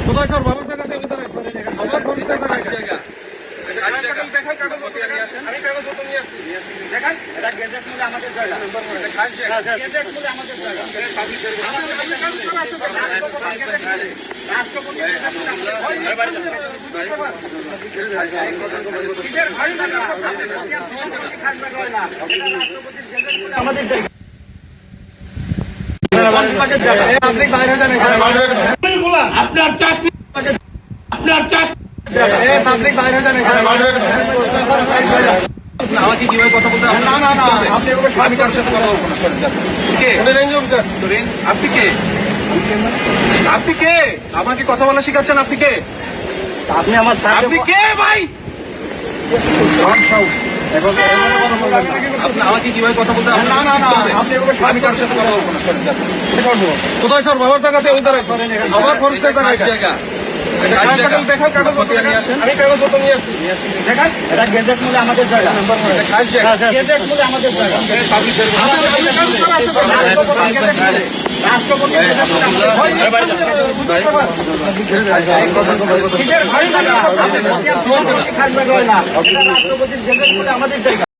কোথায় সর বাবার জায়গাতে আমার ঘড়িতে জায়গা আমি কাগজ নিয়ে আসছি দেখেন এটা গেজেট মূলে আমাদের জায়গা গেজেট মূলে আমাদের জায়গা আমাদের জায়গা আপনি বাইরে যান আপনার চাকরি পাবলিক বাইরে যান আমাকে কিভাবে কথা বলতে না না না আপনি এগুলো স্বামী কারোর সাথে কথা বলবো না আপনি কে আপনি কে আমাকে কথা বলা শিখাচ্ছেন আপনি কে আপনি আমার আপনি কে ভাই আমাকে কিভাবে কথা বলতে না না না আপনি এগুলো স্বামী কারোর সাথে কথা বলবো না কোথায় সর বাবার জায়গাতে আমার ঘড়িতে জায়গা আমি কাগজ নিয়ে আসছি দেখেন এটা গেজেট মূলে আমাদের জায়গা গেজেট মূলে আমাদের জায়গা রাষ্ট্রপতির গেজেট মূলে আমাদের জায়গা